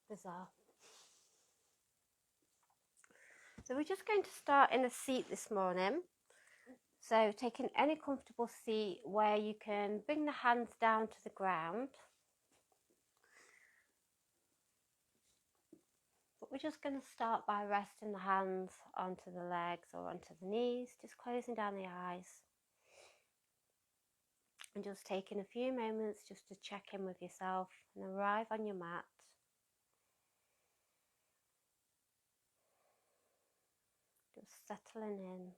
Bizarre. So we're just going to start in a seat this morning. So taking any comfortable seat where you can bring the hands down to the ground. But we're just going to start by resting the hands onto the legs or onto the knees, just closing down the eyes. And just taking a few moments just to check in with yourself and arrive on your mat. Just settling in.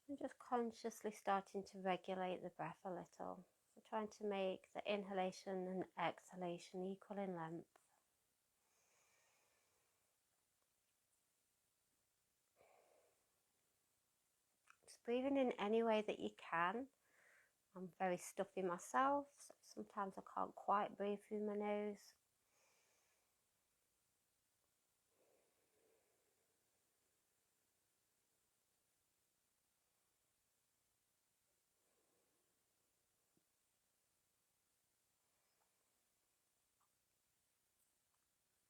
And just consciously starting to regulate the breath a little. So trying to make the inhalation and exhalation equal in length. Just breathing in any way that you can. I'm very stuffy myself, so sometimes I can't quite breathe through my nose.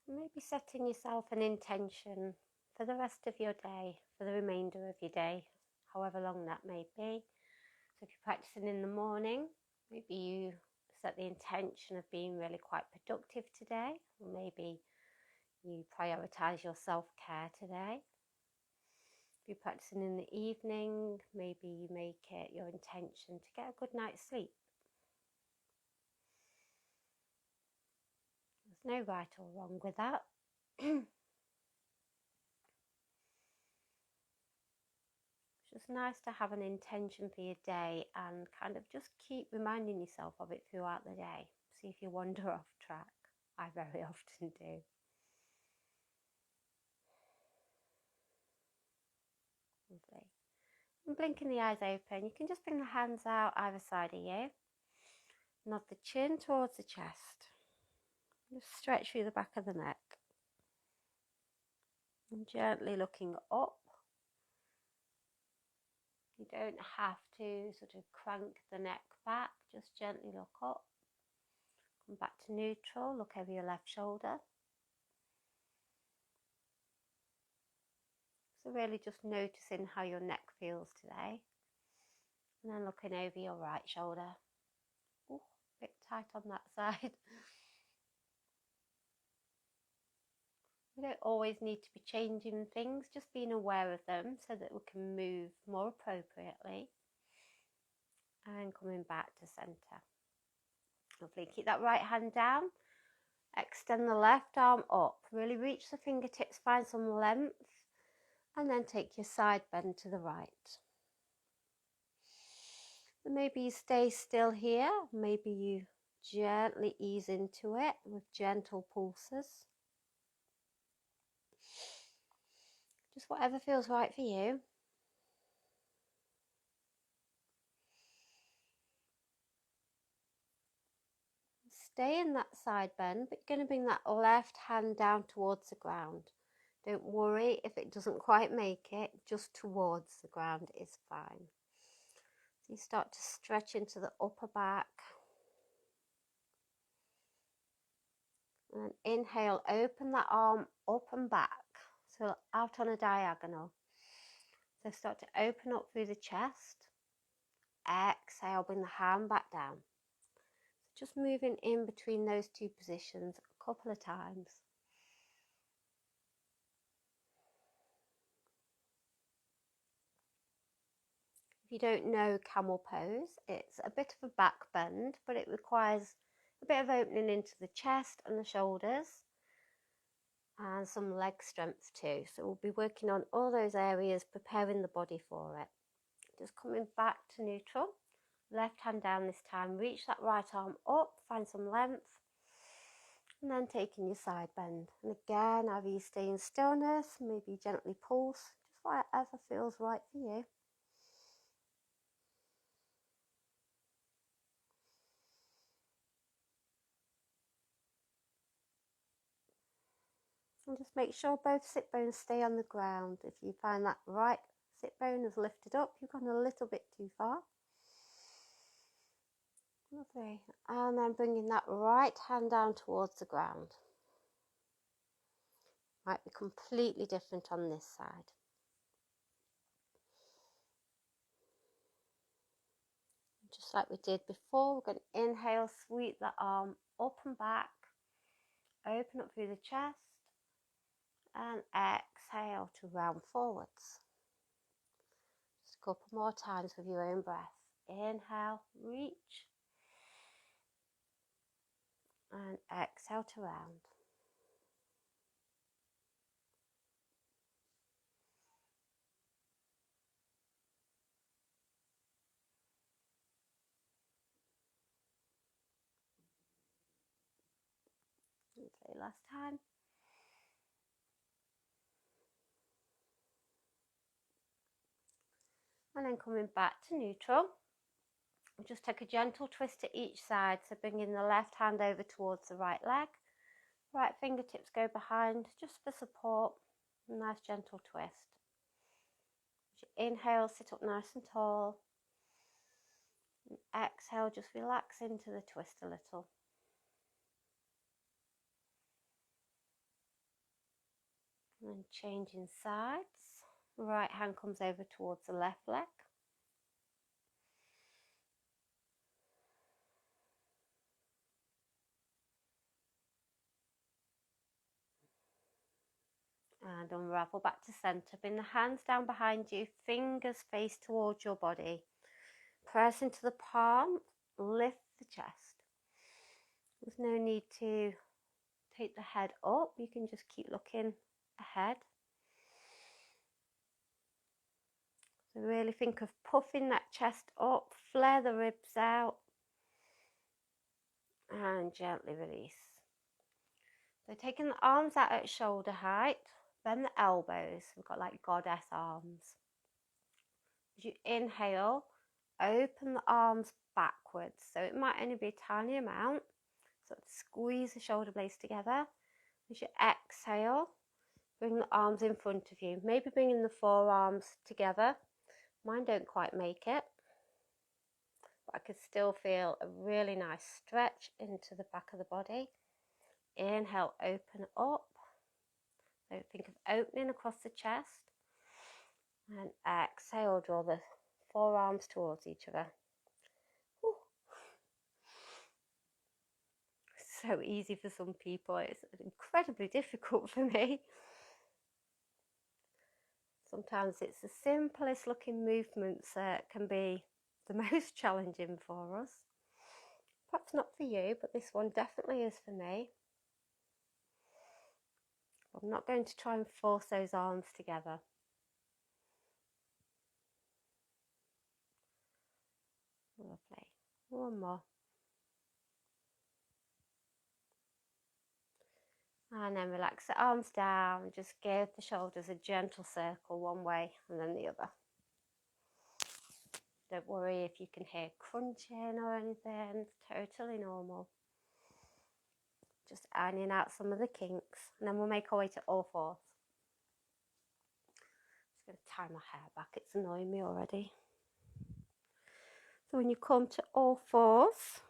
Maybe setting yourself an intention for the rest of your day, for the remainder of your day, however long that may be. So if you're practicing in the morning, maybe you set the intention of being really quite productive today, or maybe you prioritise your self-care today. If you're practicing in the evening, maybe you make it your intention to get a good night's sleep. There's no right or wrong with that. It's just nice to have an intention for your day and kind of just keep reminding yourself of it throughout the day. See if you wander off track. I very often do. Lovely. And blinking the eyes open, you can just bring the hands out either side of you. Nod the chin towards the chest. Just stretch through the back of the neck. And gently looking up. You don't have to sort of crank the neck back, just gently look up. Come back to neutral, look over your left shoulder. So really just noticing how your neck feels today. And then looking over your right shoulder. Ooh, a bit tight on that side. We don't always need to be changing things, just being aware of them so that we can move more appropriately. And coming back to centre. Lovely. Keep that right hand down. Extend the left arm up. Really reach the fingertips, find some length. And then take your side bend to the right. And maybe you stay still here. Maybe you gently ease into it with gentle pulses. Just whatever feels right for you. Stay in that side bend, but you're going to bring that left hand down towards the ground. Don't worry if it doesn't quite make it, just towards the ground is fine. So you start to stretch into the upper back. And then inhale, open that arm up and back, so out on a diagonal. So start to open up through the chest. Exhale, bring the hand back down. So just moving in between those two positions a couple of times. If you don't know camel pose, it's a bit of a back bend, but it requires a bit of opening into the chest and the shoulders and some leg strength too. So we'll be working on all those areas, preparing the body for it. Just coming back to neutral. Left hand down this time, reach that right arm up, find some length, and then taking your side bend. And again, either you stay in stillness, maybe gently pulse, just whatever feels right for you. And just make sure both sit bones stay on the ground. If you find that right sit bone is lifted up. You've gone a little bit too far. Lovely. And then bringing that right hand down towards the ground. Might be completely different on this side. Just like we did before, we're going to inhale, sweep the arm up and back, open up through the chest, and exhale to round forwards. Just a couple more times with your own breath. Inhale, reach, and exhale to round. Okay, last time. And then coming back to neutral. Just take a gentle twist to each side, so bringing the left hand over towards the right leg. Right fingertips go behind, just for support. A nice gentle twist. As you inhale, sit up nice and tall. And exhale, just relax into the twist a little. And changing sides. Right hand comes over towards the left leg. And unravel back to centre. Bring the hands down behind you, fingers face towards your body. Press into the palm, lift the chest. There's no need to take the head up, you can just keep looking ahead. So really think of puffing that chest up, flare the ribs out, and gently release. So taking the arms out at shoulder height, bend the elbows. We've got like goddess arms. As you inhale, open the arms backwards. So it might only be a tiny amount. So squeeze the shoulder blades together. As you exhale, bring the arms in front of you. Maybe bringing the forearms together. Mine don't quite make it. But I can still feel a really nice stretch into the back of the body. Inhale, open up. So think of opening across the chest. And exhale, draw the forearms towards each other. Whew. So easy for some people. It's incredibly difficult for me. Sometimes it's the simplest looking movements that can be the most challenging for us. Perhaps not for you, but this one definitely is for me. I'm not going to try and force those arms together. Lovely. One more. And then relax the arms down. Just give the shoulders a gentle circle one way and then the other. Don't worry if you can hear crunching or anything. It's totally normal. Just ironing out some of the kinks. And then we'll make our way to all fours. Just going to tie my hair back. It's annoying me already. So when you come to all fours,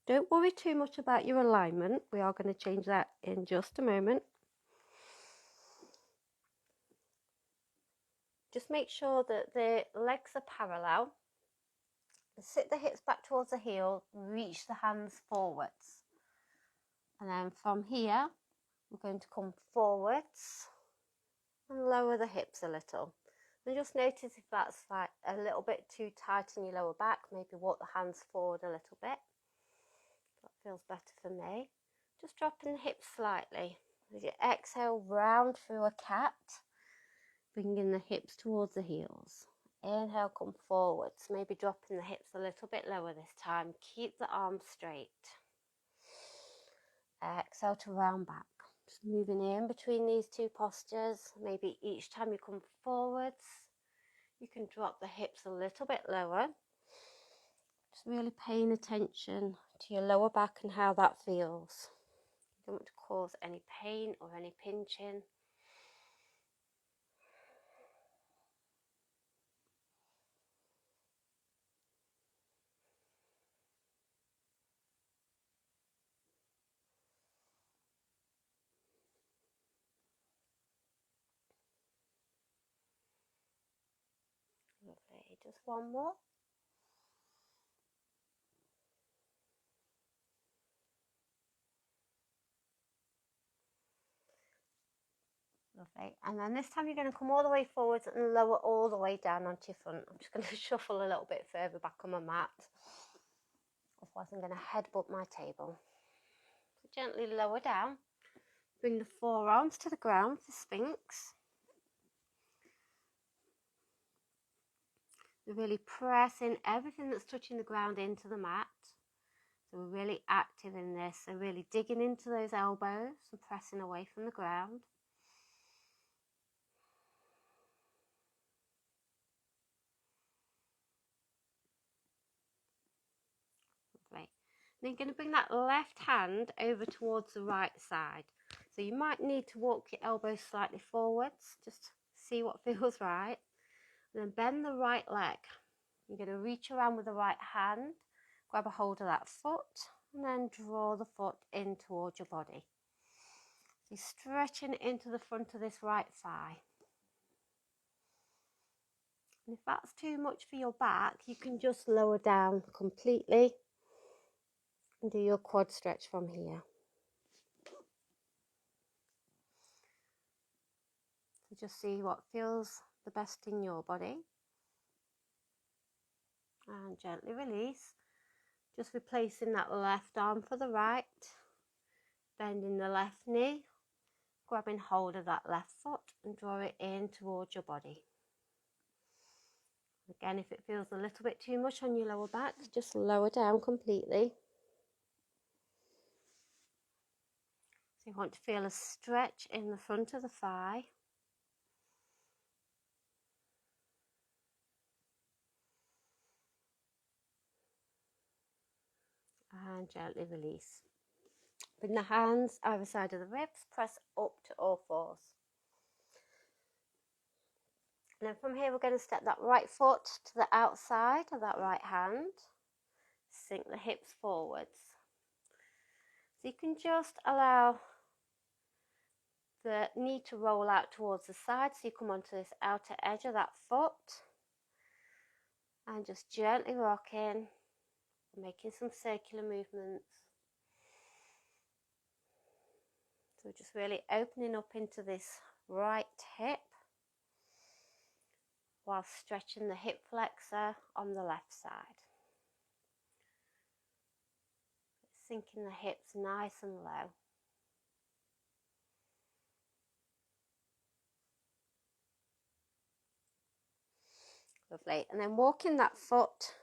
don't worry too much about your alignment. We are going to change that in just a moment. Just make sure that the legs are parallel. Sit the hips back towards the heel, reach the hands forwards. And then from here, we're going to come forwards and lower the hips a little. And just notice if that's like a little bit too tight in your lower back, maybe walk the hands forward a little bit. That feels better for me. Just dropping the hips slightly. As you exhale, round through a cat, bringing the hips towards the heels. Inhale, come forwards, maybe dropping the hips a little bit lower this time. Keep the arms straight. Exhale to round back. Just moving in between these two postures. Maybe each time you come forwards, you can drop the hips a little bit lower. Just really paying attention to your lower back and how that feels. You don't want to cause any pain or any pinching. Lovely, just one more. Lovely, and then this time you're going to come all the way forwards and lower all the way down onto your front. I'm just going to shuffle a little bit further back on my mat, otherwise I'm going to headbutt my table. So gently lower down, bring the forearms to the ground for Sphinx. We're really pressing everything that's touching the ground into the mat. So we're really active in this, so really digging into those elbows and pressing away from the ground. Lovely. Then you're going to bring that left hand over towards the right side. So you might need to walk your elbows slightly forwards, just see what feels right. And then bend the right leg. You're going to reach around with the right hand, grab a hold of that foot, and then draw the foot in towards your body. So you're stretching into the front of this right thigh. And if that's too much for your back, you can just lower down completely and do your quad stretch from here. So just see what feels the best in your body. And gently release. Just replacing that left arm for the right. Bending the left knee. Grabbing hold of that left foot and draw it in towards your body. Again, if it feels a little bit too much on your lower back, just lower down completely. So you want to feel a stretch in the front of the thigh. And gently release. Bring the hands either side of the ribs, press up to all fours. And then from here we're going to step that right foot to the outside of that right hand. Sink the hips forwards. So you can just allow the knee to roll out towards the side, so you come onto this outer edge of that foot. And just gently rocking, making some circular movements. So just really opening up into this right hip while stretching the hip flexor on the left side. Sinking the hips nice and low. Lovely. And then walking that foot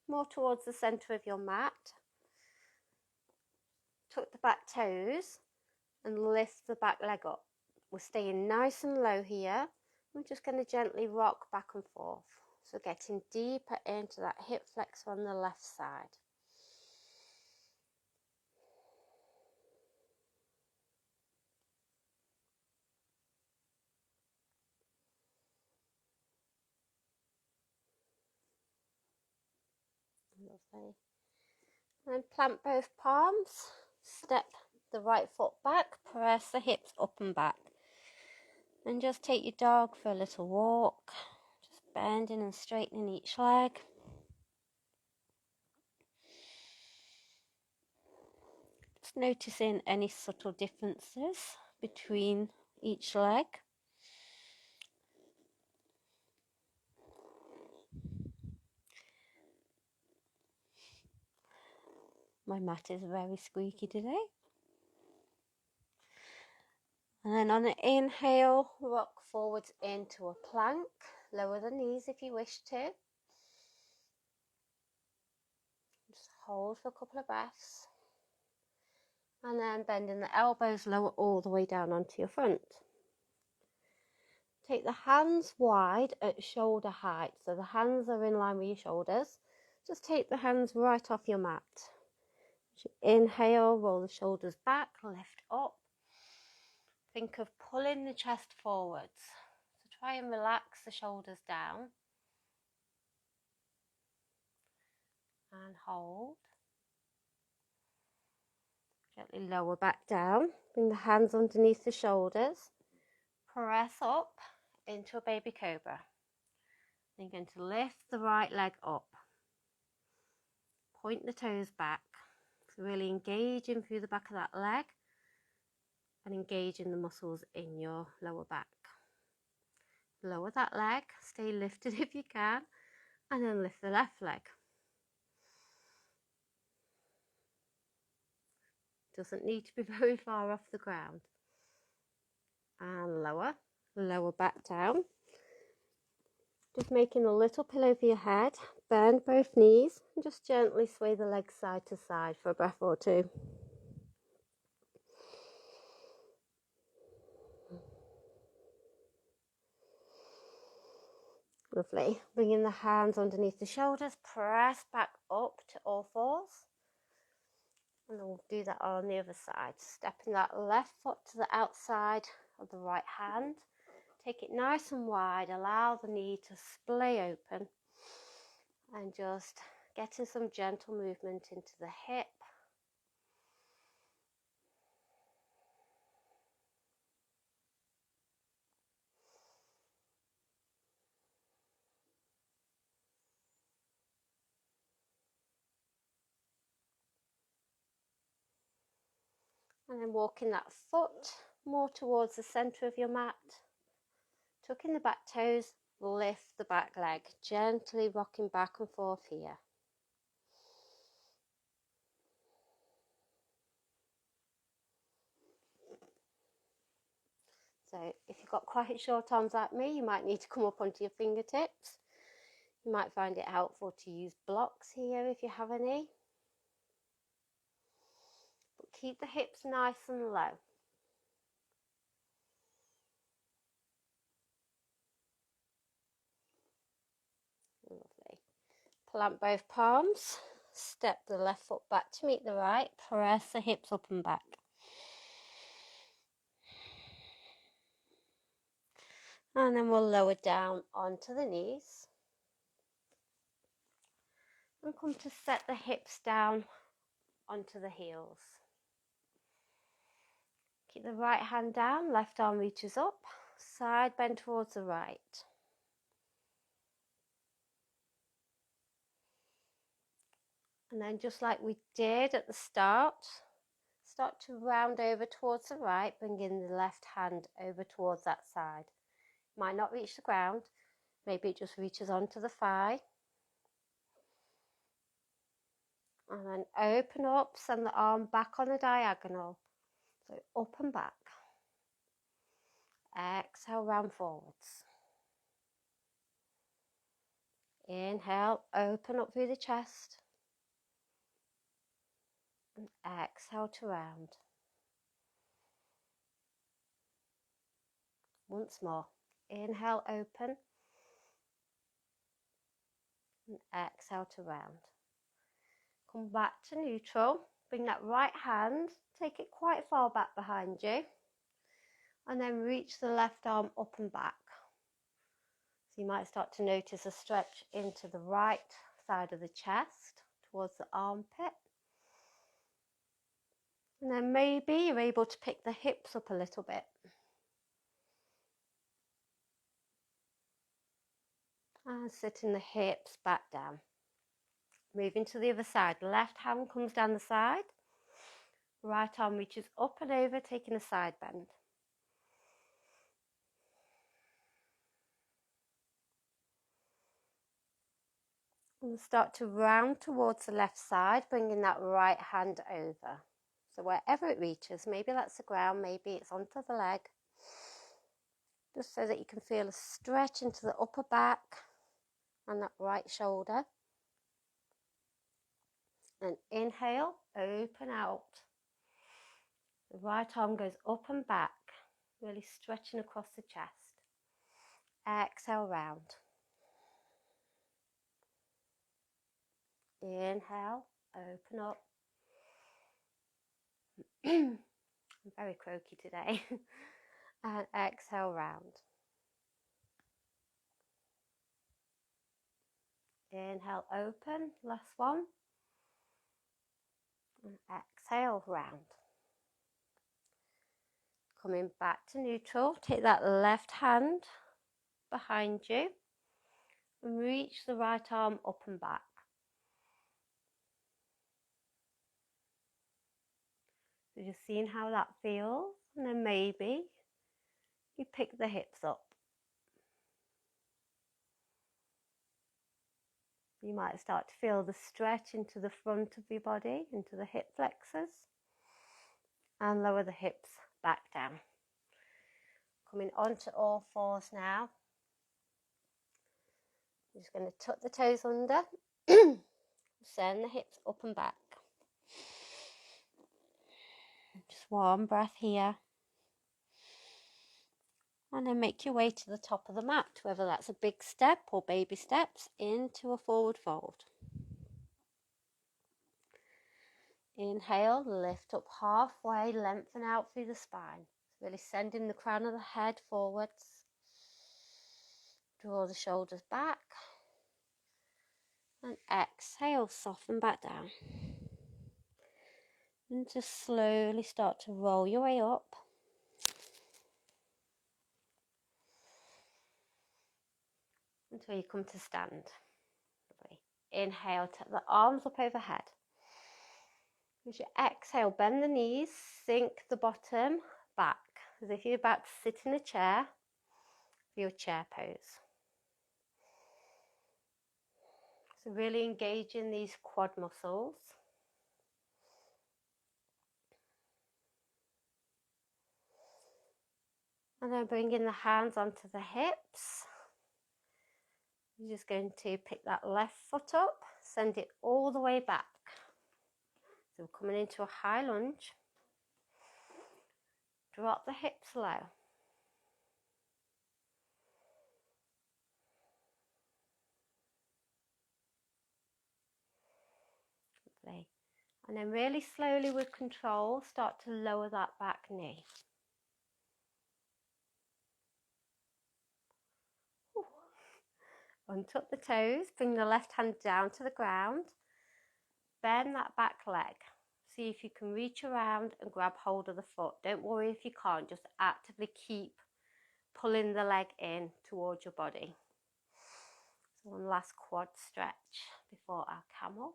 more towards the centre of your mat. Tuck the back toes and lift the back leg up. We're staying nice and low here. We're just going to gently rock back and forth. So getting deeper into that hip flexor on the left side. Lovely. And plant both palms. Step the right foot back. Press the hips up and back. And just take your dog for a little walk. Just bending and straightening each leg. Just noticing any subtle differences between each leg. My mat is very squeaky today. And then on an inhale, rock forwards into a plank. Lower the knees if you wish to. Just hold for a couple of breaths. And then bending the elbows, lower all the way down onto your front. Take the hands wide at shoulder height. So the hands are in line with your shoulders. Just take the hands right off your mat. Inhale, roll the shoulders back, lift up. Think of pulling the chest forwards. So try and relax the shoulders down. And hold. Gently lower back down. Bring the hands underneath the shoulders. Press up into a baby cobra. Then you're going to lift the right leg up. Point the toes back. So really engaging through the back of that leg and engaging the muscles in your lower back. Lower that leg, stay lifted if you can, and then lift the left leg. Doesn't need to be very far off the ground. And lower back down. Just making a little pillow for your head. Bend both knees and just gently sway the legs side to side for a breath or two. Lovely. Bringing the hands underneath the shoulders, press back up to all fours. And then we'll do that on the other side. Stepping that left foot to the outside of the right hand. Take it nice and wide. Allow the knee to splay open. And just getting some gentle movement into the hip. And then walking that foot more towards the centre of your mat. Tucking the back toes, lift the back leg, gently rocking back and forth here. So if you've got quite short arms like me, you might need to come up onto your fingertips. You might find it helpful to use blocks here if you have any. But keep the hips nice and low. Lovely. Plant both palms. Step the left foot back to meet the right. Press the hips up and back. And then we'll lower down onto the knees. And come to set the hips down onto the heels. Keep the right hand down, left arm reaches up, side bend towards the right. And then just like we did at the start to round over towards the right, bringing the left hand over towards that side. Might not reach the ground, maybe it just reaches onto the thigh. And then open up, send the arm back on the diagonal. So up and back. Exhale, round forwards. Inhale, open up through the chest. And exhale to round. Once more. Inhale, open. And exhale to round. Come back to neutral. Bring that right hand, take it quite far back behind you. And then reach the left arm up and back. So you might start to notice a stretch into the right side of the chest, towards the armpit. And then maybe you're able to pick the hips up a little bit. And sitting the hips back down. Moving to the other side. Left hand comes down the side. Right arm reaches up and over, taking a side bend. And start to round towards the left side, bringing that right hand over. So wherever it reaches, maybe that's the ground, maybe it's onto the leg. Just so that you can feel a stretch into the upper back and that right shoulder. And inhale, open out. The right arm goes up and back, really stretching across the chest. Exhale, round. Inhale, open up. I'm very croaky today. And exhale, round. Inhale, open. Last one. And exhale, round. Coming back to neutral. Take that left hand behind you. And reach the right arm up and back. So just seeing how that feels, and then maybe you pick the hips up. You might start to feel the stretch into the front of your body, into the hip flexors, and lower the hips back down. Coming onto all fours now. I'm just going to tuck the toes under, send the hips up and back. Just one breath here. And then make your way to the top of the mat, whether that's a big step or baby steps, into a forward fold. Inhale, lift up halfway, lengthen out through the spine. Really sending the crown of the head forwards. Draw the shoulders back. And exhale, soften back down. And just slowly start to roll your way up. Until you come to stand. Lovely. Inhale, take the arms up overhead. As you exhale, bend the knees, sink the bottom back, as if you're about to sit in a chair for your chair pose. So really engaging these quad muscles. And then bringing the hands onto the hips. You're just going to pick that left foot up, send it all the way back. So we're coming into a high lunge. Drop the hips low. Lovely. And then really slowly with control, start to lower that back knee. Untuck the toes, bring the left hand down to the ground. Bend that back leg. See if you can reach around and grab hold of the foot. Don't worry if you can't, just actively keep pulling the leg in towards your body. So one last quad stretch before our camel.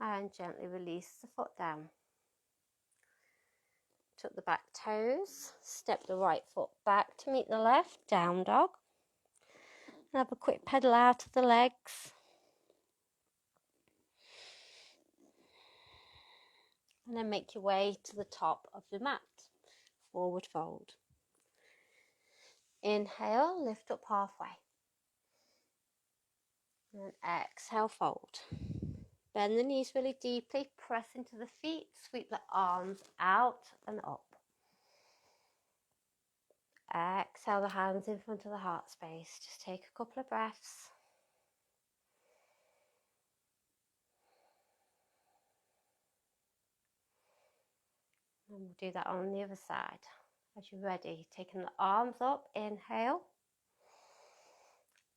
And gently release the foot down. Tuck the back toes, step the right foot back to meet the left, down dog. And have a quick pedal out of the legs. And then make your way to the top of the mat, forward fold. Inhale, lift up halfway. And exhale, fold. Bend the knees really deeply, press into the feet, sweep the arms out and up. Exhale the hands in front of the heart space. Just take a couple of breaths. And we'll do that on the other side. As you're ready, taking the arms up, inhale.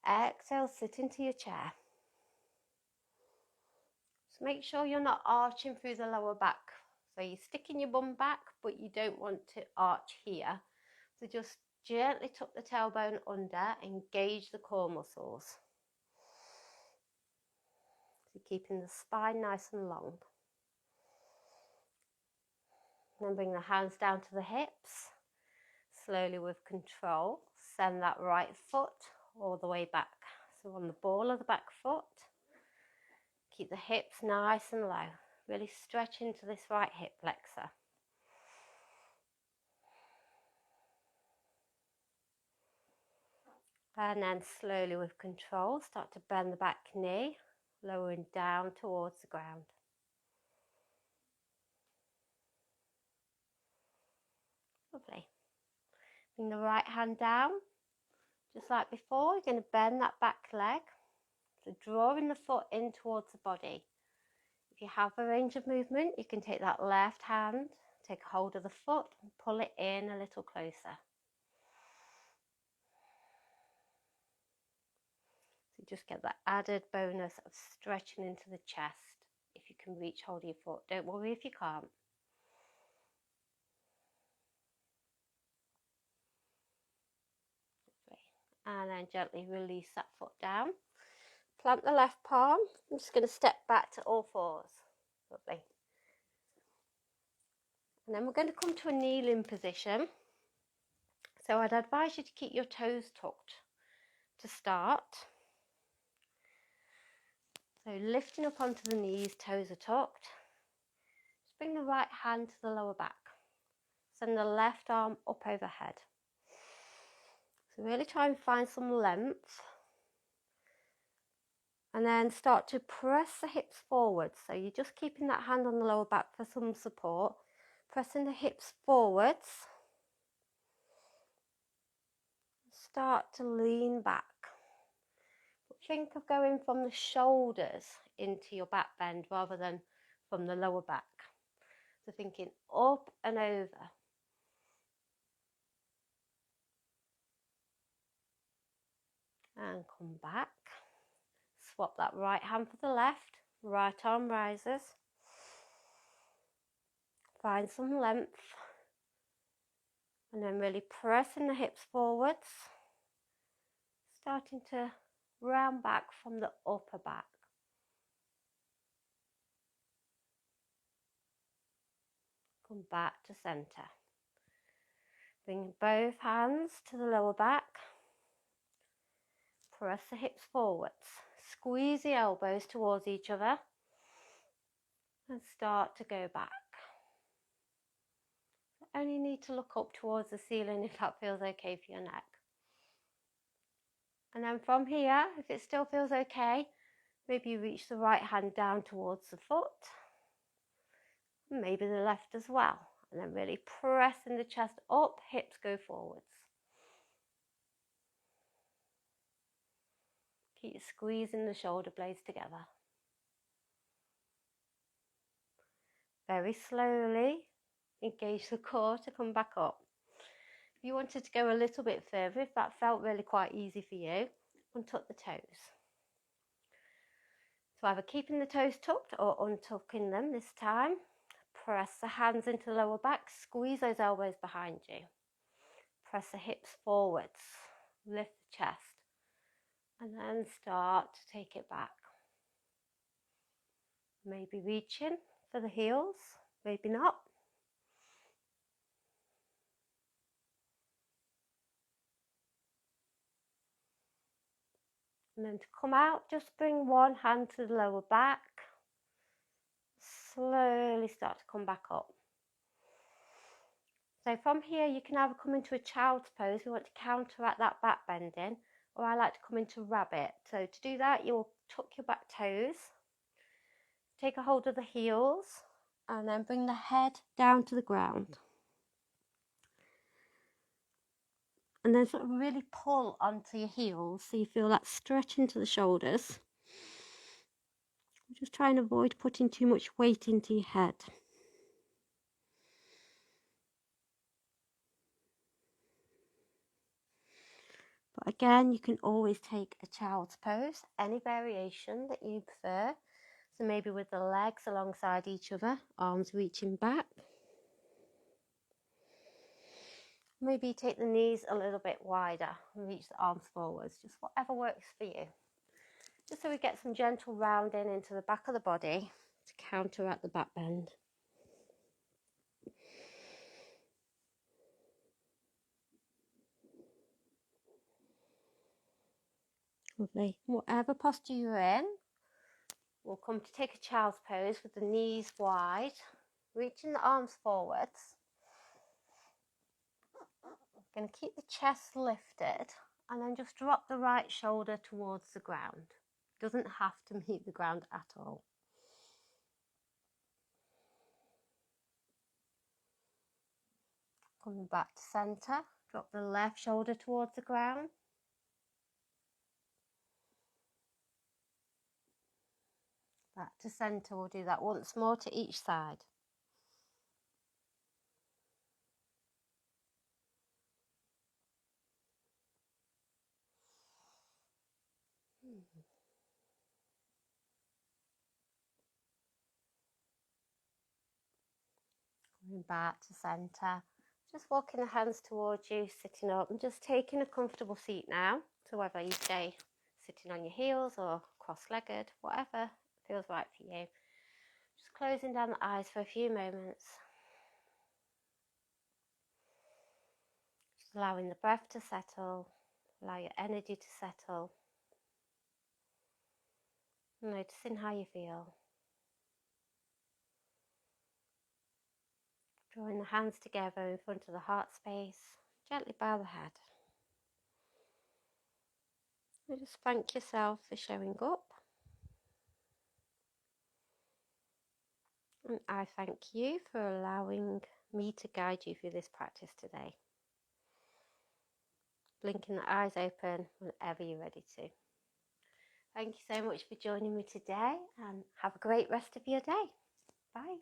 Exhale, sit into your chair. So make sure you're not arching through the lower back. So you're sticking your bum back, but you don't want to arch here. So just gently tuck the tailbone under, engage the core muscles. So keeping the spine nice and long. Then bring the hands down to the hips. Slowly with control, send that right foot all the way back. So on the ball of the back foot, keep the hips nice and low. Really stretch into this right hip flexor. And then slowly with control, start to bend the back knee, lowering down towards the ground. Lovely. Bring the right hand down, just like before. You're going to bend that back leg. So drawing the foot in towards the body. If you have a range of movement, you can take that left hand, take hold of the foot and pull it in a little closer. So just get that added bonus of stretching into the chest if you can reach hold of your foot. Don't worry if you can't. and then gently release that foot down. Plant the left palm. I'm just going to step back to all fours. Lovely. And then we're going to come to a kneeling position. So I'd advise you to keep your toes tucked to start. So lifting up onto the knees, toes are tucked. Just bring the right hand to the lower back. Send the left arm up overhead. So really try and find some length. And then start to press the hips forward. So you're just keeping that hand on the lower back for some support. Pressing the hips forwards. Start to lean back. Think of going from the shoulders into your back bend rather than from the lower back. So thinking up and over. And come back. Swap that right hand for the left. Right arm rises. Find some length. And then really pressing the hips forwards. Starting to round back from the upper back. Come back to centre. Bring both hands to the lower back. Press the hips forwards. Squeeze the elbows towards each other. And start to go back. Only need to look up towards the ceiling if that feels okay for your neck. And then from here, if it still feels okay, maybe you reach the right hand down towards the foot. Maybe the left as well. And then really pressing the chest up, hips go forwards. Keep squeezing the shoulder blades together. Very slowly engage the core to come back up. If you wanted to go a little bit further, if that felt really quite easy for you, untuck the toes. So either keeping the toes tucked or untucking them this time. Press the hands into the lower back, squeeze those elbows behind you. Press the hips forwards, lift the chest, and then start to take it back. Maybe reaching for the heels, maybe not. And then to come out, just bring one hand to the lower back. Slowly start to come back up. So from here, you can either come into a child's pose. We want to counteract that back bending, or I like to come into rabbit. So to do that, you'll tuck your back toes, take a hold of the heels, and then bring the head down to the ground. And then sort of really pull onto your heels so you feel that stretch into the shoulders. Just try and avoid putting too much weight into your head. But again, you can always take a child's pose, any variation that you prefer. So maybe with the legs alongside each other, arms reaching back. Maybe take the knees a little bit wider and reach the arms forwards, just whatever works for you. Just so we get some gentle rounding into the back of the body to counteract the back bend. Lovely. Whatever posture you're in, we'll come to take a child's pose with the knees wide, reaching the arms forwards. Going to keep the chest lifted and then just drop the right shoulder towards the ground. Doesn't have to meet the ground at all. Coming back to centre, drop the left shoulder towards the ground. Back to centre, we'll do that once more to each side. Coming back to centre, just walking the hands towards you, sitting up and just taking a comfortable seat now. So whether you stay sitting on your heels or cross-legged, whatever feels right for you. Just closing down the eyes for a few moments. Just allowing the breath to settle, allow your energy to settle. Noticing how you feel. Drawing the hands together in front of the heart space. Gently bow the head. And just thank yourself for showing up. And I thank you for allowing me to guide you through this practice today. Blinking the eyes open whenever you're ready to. Thank you so much for joining me today, and have a great rest of your day. Bye.